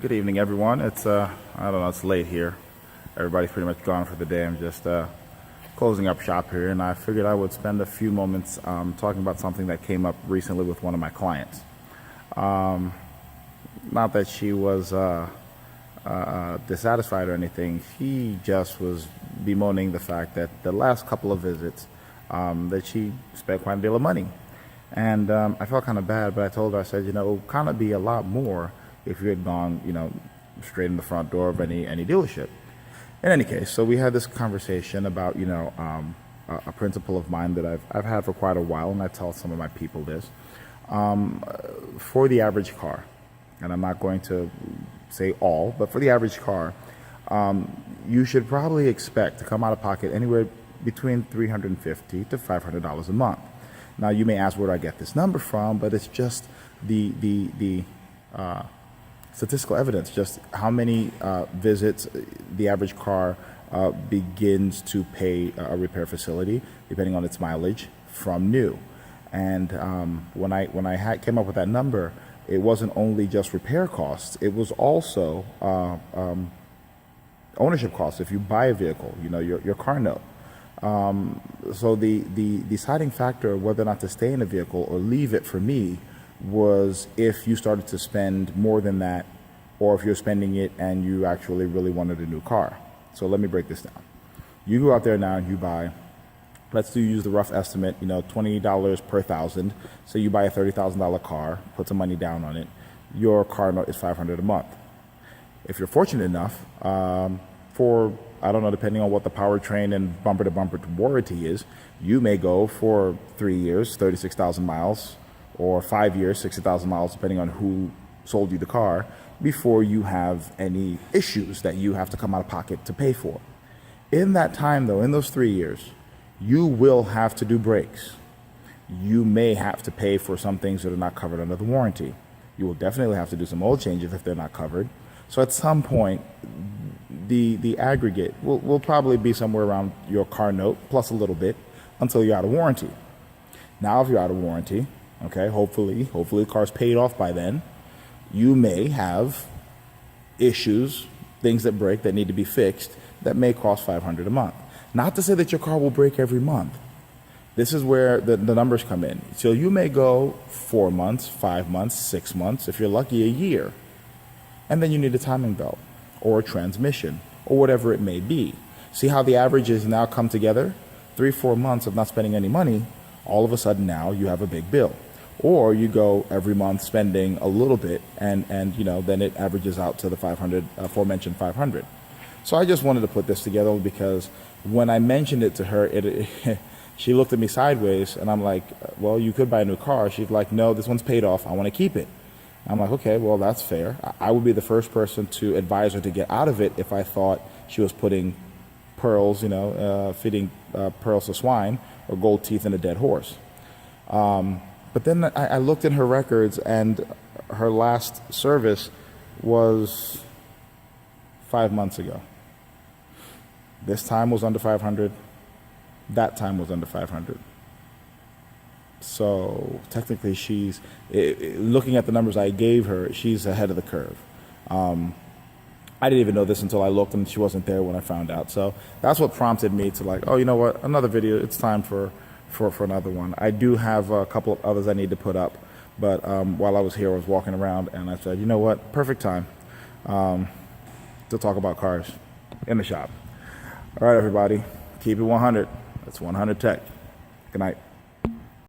Good evening, everyone. It's I don't know, it's late here. Everybody's pretty much gone for the day. I'm just closing up shop here, and I figured I would spend a few moments talking about something that came up recently with one of my clients. Not that she was dissatisfied or anything. She just was bemoaning the fact that the last couple of visits that she spent quite a deal of money. And I felt kind of bad, but I told her, I said, it would kind of be a lot more if you had gone, straight in the front door of any dealership. In any case, so we had this conversation about, a principle of mine that I've had for quite a while, and I tell some of my people this. For the average car, and I'm not going to say all, but for the average car, you should probably expect to come out of pocket anywhere between $350 to $500 a month. Now, you may ask where do I get this number from, but it's just the statistical evidence, just how many visits the average car begins to pay a repair facility, depending on its mileage, from new. And when I came up with that number, it wasn't only just repair costs, it was also ownership costs. If you buy a vehicle, your car note. So the deciding factor of whether or not to stay in a vehicle or leave it for me was if you started to spend more than that, or if you're spending it and you actually really wanted a new car. So let me break this down. You go out there now and you buy, use the rough estimate, $20 per thousand. So you buy a $30,000 car, put some money down on it. Your car note is $500 a month. If you're fortunate enough, for, I don't know, depending on what the powertrain and bumper-to-bumper warranty is, you may go for 3 years, 36,000 miles, or 5 years, 60,000 miles, depending on who sold you the car, before you have any issues that you have to come out of pocket to pay for. In that time, though, in those 3 years, you will have to do brakes. You may have to pay for some things that are not covered under the warranty. You will definitely have to do some oil changes if they're not covered. So at some point, the aggregate will probably be somewhere around your car note plus a little bit until you're out of warranty. Now, if you're out of warranty, okay, hopefully the car's paid off by then, you may have issues, things that break that need to be fixed that may cost $500 a month. Not to say that your car will break every month. This is where the numbers come in. So you may go 4 months, 5 months, 6 months, if you're lucky, a year. And then you need a timing belt or a transmission or whatever it may be. See how the averages now come together? 3-4 months of not spending any money, all of a sudden now you have a big bill. Or you go every month spending a little bit and then it averages out to the aforementioned 500. So I just wanted to put this together because when I mentioned it to her, she looked at me sideways and I'm like, well, you could buy a new car. She's like, no, this one's paid off. I want to keep it. I'm like, okay, well, that's fair. I would be the first person to advise her to get out of it if I thought she was putting pearls, feeding pearls to swine or gold teeth in a dead horse. But then I looked in her records and her last service was 5 months ago. This time was under 500. That time was under 500. So technically she's, looking at the numbers I gave her, she's ahead of the curve. I didn't even know this until I looked and she wasn't there when I found out. So that's what prompted me to like, oh, you know what, another video, it's time for another one. I do have a couple of others I need to put up, but while I was here, I was walking around and I said, you know what, perfect time to talk about cars in the shop. All right, everybody, keep it 100. That's 100 Tech. Good night.